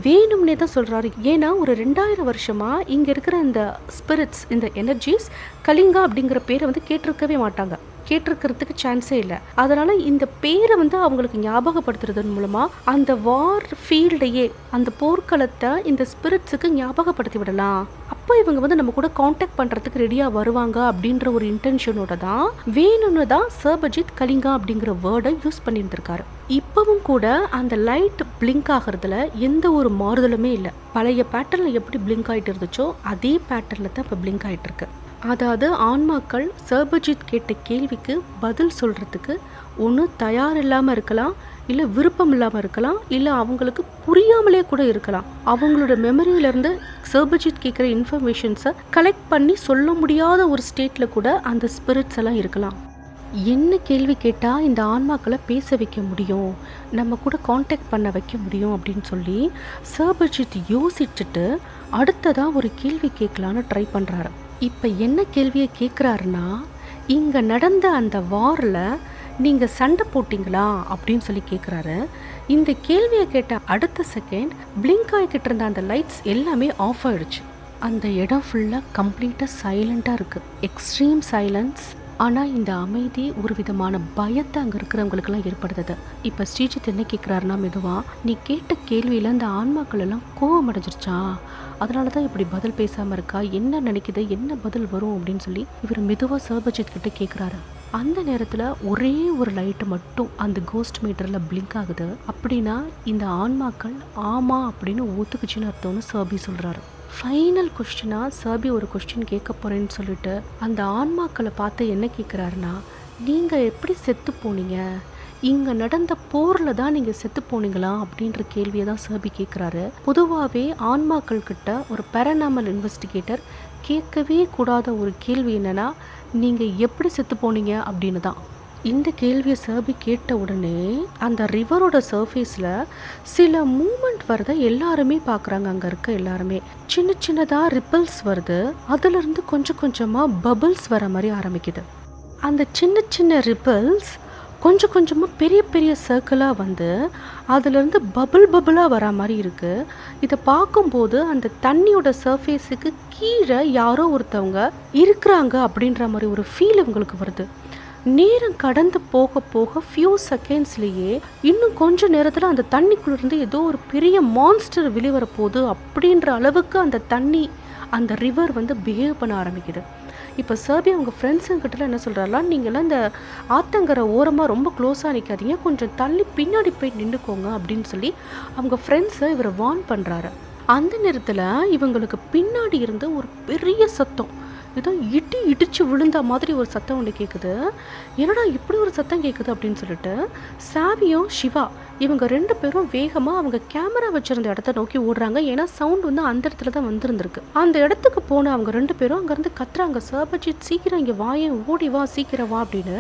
வேணும்னே தான் சொல்கிறாரு. ஏன்னா ஒரு 2000 வருஷமாக இங்கே இருக்கிற இந்த ஸ்பிரிட்ஸ், இந்த எனர்ஜிஸ் கலிங்கா அப்படிங்கிற பேரை வந்து கேட்டிருக்கவே மாட்டாங்க, கேட்டிருக்கிறதுக்கு சான்ஸே இல்லை. அதனால் இந்த பேரை வந்து அவங்களுக்கு ஞாபகப்படுத்துறதன் மூலமாக அந்த வார் ஃபீல்டையே, அந்த போர்க்களத்தை இந்த ஸ்பிரிட்ஸுக்கு ஞாபகப்படுத்தி விடலாம். இப்போ இவங்க வந்து நம்ம கூட காண்டாக்ட் பண்றதுக்கு ரெடியா வருவாங்க அப்படின்ற ஒரு இன்டென்ஷனோட தான் வேணும்னு தான் சர்பஜித் கலிங்கா அப்படிங்கிற வேர்டை யூஸ் பண்ணியிருந்திருக்காரு. இப்பவும் கூட அந்த லைட் பிளிங்க் ஆகிறதுல எந்த ஒரு மாறுதலுமே இல்லை. பழைய பேட்டர்ல எப்படி பிளிங்க் ஆயிட்டு இருந்துச்சோ அதே பேட்டர்ல தான் இப்போ பிளிங்க் ஆயிட்டு இருக்கு. அதாவது ஆன்மாக்கள் சர்பஜித் கேட்ட கேள்விக்கு பதில் சொல்றதுக்கு ஒன்று தயார் இல்லாமல் இருக்கலாம், இல்லை விருப்பம் இல்லாமல் இருக்கலாம், இல்லை அவங்களுக்கு புரியாமலே கூட இருக்கலாம். அவங்களோட மெமரியிலேருந்து சர்பஜித் கேட்குற இன்ஃபர்மேஷன்ஸை கலெக்ட் பண்ணி சொல்ல முடியாத ஒரு ஸ்டேட்டில் கூட அந்த ஸ்பிரிட்ஸ் எல்லாம் இருக்கலாம். என்ன கேள்வி கேட்டால் இந்த ஆன்மாக்களை பேச வைக்க முடியும், நம்ம கூட காண்டாக்ட் பண்ண வைக்க முடியும் அப்படின்னு சொல்லி சர்பஜித் யோசிச்சுட்டு அடுத்ததாக ஒரு கேள்வி கேட்கலான்னு ட்ரை பண்ணுறாரு. இப்போ என்ன கேள்வியை கேட்குறாருன்னா, இங்கே நடந்த அந்த வாரில் நீங்கள் சண்டை போட்டிங்களா அப்படின்னு சொல்லி கேட்குறாரு. இந்த கேள்வியை கேட்ட அடுத்த செகண்ட் பிளிங்க் ஆகிக்கிட்டு இருந்த அந்த லைட்ஸ் எல்லாமே ஆஃப் ஆகிடுச்சு. அந்த இடம் ஃபுல்லாக கம்ப்ளீட்டாக சைலண்ட்டாக இருக்குது, எக்ஸ்ட்ரீம் சைலன்ஸ். ஆனால் இந்த அமைதி ஒரு விதமான பயத்தை அங்கே இருக்கிறவங்களுக்கெல்லாம் ஏற்படுத்துது. இப்போ ஸ்ரீஜித் என்ன கேட்குறாருன்னா, மெதுவாக, நீ கேட்ட கேள்வியில் அந்த ஆன்மாக்கள் எல்லாம் கோவம் அடைஞ்சிருச்சா, அதனால தான் இப்படி பதில் பேசாமல் இருக்கா, என்ன நினைக்குது, என்ன பதில் வரும் அப்படின்னு சொல்லி இவர் மெதுவாக சர்பஜித் கிட்ட கேட்குறாரு. அந்த நேரத்தில் ஒரே ஒரு லைட்டு மட்டும் அந்த கோஸ்ட் மீட்டரில் பிளிங்க் ஆகுது. அப்படின்னா இந்த ஆன்மாக்கள் ஆமாம் அப்படின்னு ஒத்துக்குச்சின்னு அர்த்தம்னு சர்பி சொல்கிறாரு. ஃபைனல் கொஸ்டினாக சர்பி ஒரு கொஸ்டின் கேட்க போகிறேன்னு சொல்லிட்டு அந்த ஆன்மாக்களை பார்த்து என்ன கேட்குறாருன்னா, நீங்கள் எப்படி செத்து போனீங்க, இங்கே நடந்த போரில் தான் நீங்கள் செத்து போனீங்களா அப்படின்ற கேள்வியை தான் சர்பி கேட்குறாரு. பொதுவாகவே ஆன்மாக்கள் கிட்ட ஒரு பேரநாமல் இன்வெஸ்டிகேட்டர் கேட்கவே கூடாத ஒரு கேள்வி என்னென்னா, நீங்கள் எப்படி செத்து போனீங்க அப்படின்னு தான். இந்த கேள்வியை சர்பி கேட்ட உடனே அந்த ரிவரோட சர்ஃபேஸில் சில மூமெண்ட் வரதை எல்லாருமே பார்க்குறாங்க. அங்கே இருக்க எல்லாருமே சின்ன சின்னதாக ரிப்பல்ஸ் வருது, அதுலேருந்து கொஞ்சம் கொஞ்சமாக பபிள்ஸ் வர மாதிரி ஆரம்பிக்குது. அந்த சின்ன சின்ன ரிப்பல்ஸ் கொஞ்சம் கொஞ்சமாக பெரிய பெரிய சர்க்கிளாக வந்து அதுலேருந்து பபிளாக வர மாதிரி இருக்குது. இதை பார்க்கும்போது அந்த தண்ணியோட சர்ஃபேஸுக்கு கீழே யாரோ ஒருத்தவங்க இருக்கிறாங்க அப்படின்ற மாதிரி ஒரு ஃபீல் இவங்களுக்கு வருது. நேரம் கடந்து போக போக ஃபியூ செகண்ட்ஸ்லேயே இன்னும் கொஞ்ச நேரத்தில் அந்த தண்ணிக்குள்ளேருந்து ஏதோ ஒரு பெரிய மான்ஸ்டர் வெளிவரப்போகுது அப்படின்ற அளவுக்கு அந்த தண்ணி, அந்த ரிவர் வந்து பிஹேவ் பண்ண ஆரம்பிக்குது. இப்போ சர்பி அவங்க ஃப்ரெண்ட்ஸுங்கிட்ட என்ன சொல்கிறாரா, நீங்களாம் இந்த ஆத்தங்கரை ஓரமாக ரொம்ப க்ளோஸாக நிற்காதீங்க, கொஞ்சம் தள்ளி பின்னாடி போய் நின்றுக்கோங்க அப்படின்னு சொல்லி அவங்க ஃப்ரெண்ட்ஸை இவரை வார்ன் பண்ணுறாரு. அந்த நேரத்தில் இவங்களுக்கு பின்னாடி இருந்து ஒரு பெரிய சத்தம், ஏதோ இடிச்சு விழுந்த மாதிரி ஒரு சத்தம் ஒன்று கேட்குது. என்னடா இப்படி ஒரு சத்தம் கேட்குது அப்படின்னு சொல்லிட்டு சாவியும் சிவா இவங்க 2 பேரும் வேகமாக அவங்க கேமரா வச்சுருந்த இடத்த நோக்கி ஓடுறாங்க. ஏன்னா சவுண்ட் வந்து அந்த இடத்துல தான் வந்திருந்திருக்கு. அந்த இடத்துக்கு போன அவங்க 2 பேரும் அங்கேருந்து கத்துறாங்க, சர்பஜித் சீக்கிரம் இங்கே வாயேன், ஓடி வா, சீக்கிரம் வா அப்படின்னு.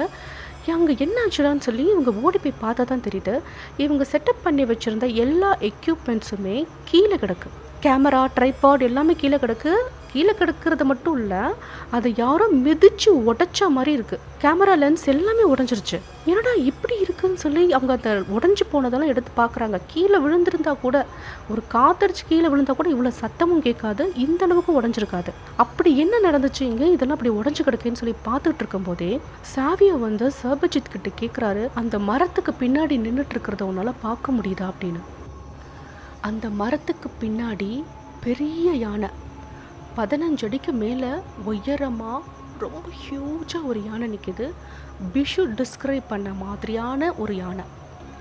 அங்கே என்ன ஆச்சுடான்னு சொல்லி இவங்க ஓடி போய் பார்த்தா தான் தெரியுது, இவங்க செட்டப் பண்ணி வச்சுருந்த எல்லா எக்யூப்மெண்ட்ஸுமே கீழே கிடக்கு. கேமரா, ட்ரைபாட் எல்லாமே கீழே கிடக்கு. கீழே கிடக்கிறது மட்டும் இல்லை, அதை யாரோ மிதிச்சு உடைச்ச மாதிரி இருக்குது. கேமரா லென்ஸ் எல்லாமே உடஞ்சிருச்சு. என்னடா இப்படி இருக்குன்னு சொல்லி அவங்க அந்த உடஞ்சி போனதெல்லாம் எடுத்து பார்க்குறாங்க. கீழே விழுந்திருந்தா கூட, ஒரு காத்தடிச்சு கீழே விழுந்தா கூட இவ்வளோ சத்தமும் கேட்காது, இந்த அளவுக்கு உடஞ்சிருக்காது. அப்படி என்ன நடந்துச்சு இங்கே, இதெல்லாம் அப்படி உடஞ்சி கிடக்குன்னு சொல்லி பார்த்துட்டு இருக்கும் போதே சாவியை வந்து சர்பஜித் கிட்ட கேட்குறாரு, அந்த மரத்துக்கு பின்னாடி நின்றுட்டு இருக்கிறத உன்னால் பார்க்க முடியுதா அப்படின்னு. அந்த மரத்துக்கு பின்னாடி பெரிய யானை, 15 அடிக்கு மேலே உயரமாக ரொம்ப ஹியூஜாக ஒரு யானை நிற்கிது. பிஷு டிஸ்கிரைப் பண்ண மாதிரியான ஒரு யானை.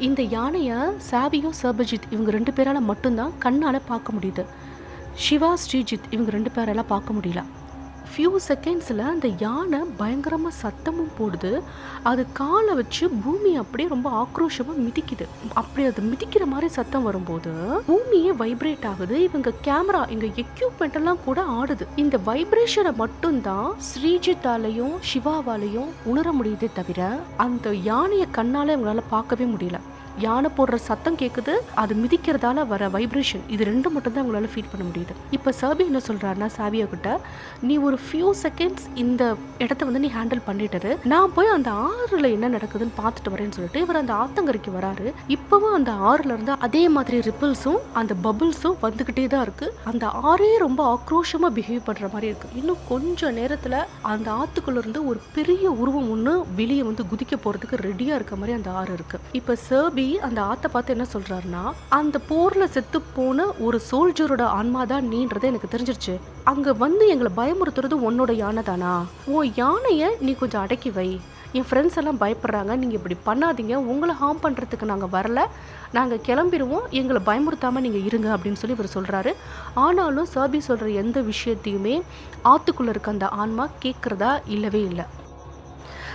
இந்த யானையை சாவியோ சர்பஜித் இவங்க 2 பேரால் மட்டும்தான் கண்ணால் பார்க்க முடியுது. சிவா, ஸ்ரீஜித் இவங்க 2 பேரால் பார்க்க முடியல. ஃபியூ செகண்ட்ஸில் அந்த யானை பயங்கரமாக சத்தமும் போடுது. அது காலை வச்சு பூமி அப்படியே ரொம்ப ஆக்ரோஷமாக மிதிக்குது. அப்படி அது மிதிக்கிற மாதிரி சத்தம் வரும்போது பூமியே வைப்ரேட் ஆகுது. இவங்க கேமரா, இங்கே எக்யூப்மெண்ட் எல்லாம் கூட ஆடுது. இந்த வைப்ரேஷனை மட்டும்தான் ஸ்ரீஜித்தாலையும் சிவாவாலையும் உணர முடியுதே தவிர அந்த யானையை கண்ணால் இவங்களால பார்க்கவே முடியல. யானை போடுற சத்தம் கேட்குது, அது மிதிக்கிறதால வர வைப்ரேஷன், இது 2 மட்டும் தான் உங்களால் ஃபீல் பண்ண முடியுது. இப்போ சர்பி என்ன சொல்கிறாருன்னா, சாவியா கிட்ட, நீ ஒரு ஃபியூ செகண்ட்ஸ் இந்த இடத்த வந்து நீ ஹேண்டில் பண்ணிட்டு, நான் போய் அந்த ஆறில் என்ன நடக்குதுன்னு பார்த்துட்டு வரேன்னு சொல்லிட்டு இவர் அந்த ஆத்தங்கரைக்கு வராரு. இப்போவும் அந்த ஆறுல இருந்து அதே மாதிரி ரிப்பிள்ஸும் அந்த பபிள்ஸும் வந்துக்கிட்டே தான் இருக்குது. அந்த ஆறே ரொம்ப ஆக்ரோஷமாக பிஹேவ் பண்ணுற மாதிரி இருக்குது. இன்னும் கொஞ்சம் நேரத்தில் அந்த ஆற்றுக்குள்ள இருந்து ஒரு பெரிய உருவம் ஒன்று வெளியே வந்து குதிக்க போகிறதுக்கு ரெடியாக இருக்க மாதிரி அந்த ஆறு இருக்குது. இப்போ சர்பி சர்பி அந்த ஆத்தை பார்த்து என்ன சொல்றாருன்னா, அந்த போர்ல செத்து போன ஒரு சோல்ஜரோட ஆன்மா தான் நீன்றதை எனக்கு தெரிஞ்சிருச்சு. அங்க வந்து எங்களை பயமுறுத்துறது உன்னோட யானை தானா? உன் யானைய நீ கொஞ்சம் அடக்கி வை. என் ஃப்ரெண்ட்ஸ் எல்லாம் பயப்படுறாங்க, நீங்கள் இப்படி பண்ணாதீங்க, உங்களை ஹார்ம் பண்ணுறதுக்கு நாங்கள் வரல, நாங்கள் கிளம்பிடுவோம், எங்களை பயமுறுத்தாமல் நீங்கள் இருங்க அப்படின்னு சொல்லி இவர் சொல்கிறாரு. ஆனாலும் சர்பி சொல்கிற எந்த விஷயத்தையுமே ஆற்றுக்குள்ளே இருக்க அந்த ஆன்மா கேட்குறதா இல்லவே இல்லை.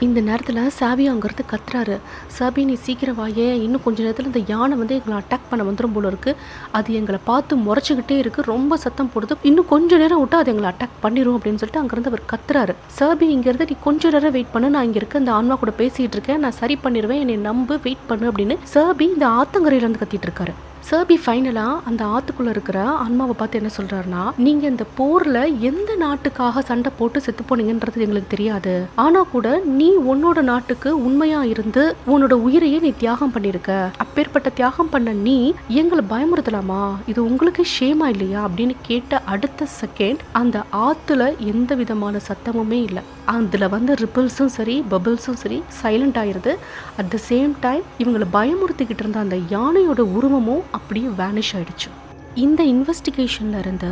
இந்த நேரத்தில் சாவி அங்கேருந்து கத்துறாரு, சர்பி நீ சீக்கிரம் வாயே, இன்னும் கொஞ்சம் நேரத்தில் இந்த யானை வந்து எங்களை அட்டாக் பண்ண வந்துடும் போல இருக்குது, அது எங்களை பார்த்து முறைச்சிக்கிட்டே இருக்குது, ரொம்ப சத்தம் போடுது, இன்னும் கொஞ்சம் நேரம் விட்டு அது எங்களை அட்டாக் பண்ணிடும் அப்படின்னு சொல்லிட்டு அங்கேருந்து அவர் கத்துறாரு. சர்பி இங்கேருந்து நீ கொஞ்சம் நேரம் வெயிட் பண்ணு, நான் இங்கே இருக்க இந்த ஆன்மா கூட பேசிகிட்டு இருக்கேன், நான் சரி பண்ணிடுவேன், என்னை நம்பு, வெயிட் பண்ணு அப்படின்னு சர்பி இந்த ஆத்தங்கரையிலேருந்து கத்திட்டு இருக்காரு. சர்பி ஃபைனலாக அந்த ஆற்றுக்குள்ளே இருக்கிற ஆன்மாவை பார்த்து என்ன சொல்கிறாருன்னா, நீங்கள் இந்த போரில் எந்த நாட்டுக்காக சண்டை போட்டு செத்து போனீங்கன்றது எங்களுக்கு தெரியாது, ஆனால் கூட நீ உன்னோட நாட்டுக்கு உண்மையாக இருந்து உன்னோட உயிரையே நீ தியாகம் பண்ணியிருக்க, அப்பேற்பட்ட தியாகம் பண்ண நீ எங்களை பயமுறுத்தலாமா, இது உங்களுக்கு ஷேமா இல்லையா அப்படின்னு கேட்ட அடுத்த செகண்ட் அந்த ஆற்றுல எந்த விதமான சத்தமுமே இல்லை. அதில் வந்து ரிப்பிள்ஸும் சரி பபிள்ஸும் சரி சைலண்ட் ஆயிடுது. அட் த சேம் டைம் இவங்களை பயமுறுத்திக்கிட்டு இருந்த அந்த யானையோட உருவமும் அப்படியே வேனிஷ் ஆயிடுச்சு. இந்த இன்வெஸ்டிகேஷன்ல இருந்து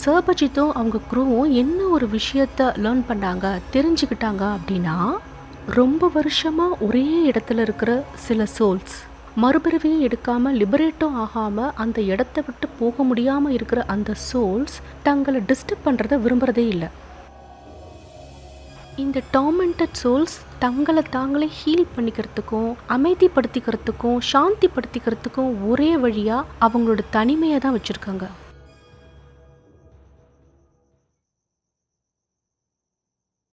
சர்பஜித்தும் அவங்க குரூவும் என்ன ஒரு விஷயத்த லேர்ன் பண்ணாங்க, தெரிஞ்சுக்கிட்டாங்க அப்படின்னா, ரொம்ப வருஷமாக ஒரே இடத்துல இருக்கிற சில சோல்ஸ் மறுபிறவியும் எடுக்காமல் லிபரேட்டும் ஆகாமல் அந்த இடத்த விட்டு போக முடியாமல் இருக்கிற அந்த சோல்ஸ் தங்களை டிஸ்டர்ப் பண்ணுறதை விரும்புகிறதே இல்லை. இந்த டார்மெண்டட் சோல்ஸ் தங்களை தாங்களே ஹீல் பண்ணிக்கிறதுக்கும் அமைதிப்படுத்திக்கிறதுக்கும் சாந்திப்படுத்திக்கிறதுக்கும் ஒரே வழியாக அவங்களோட தனிமையை தான் வச்சுருக்காங்க.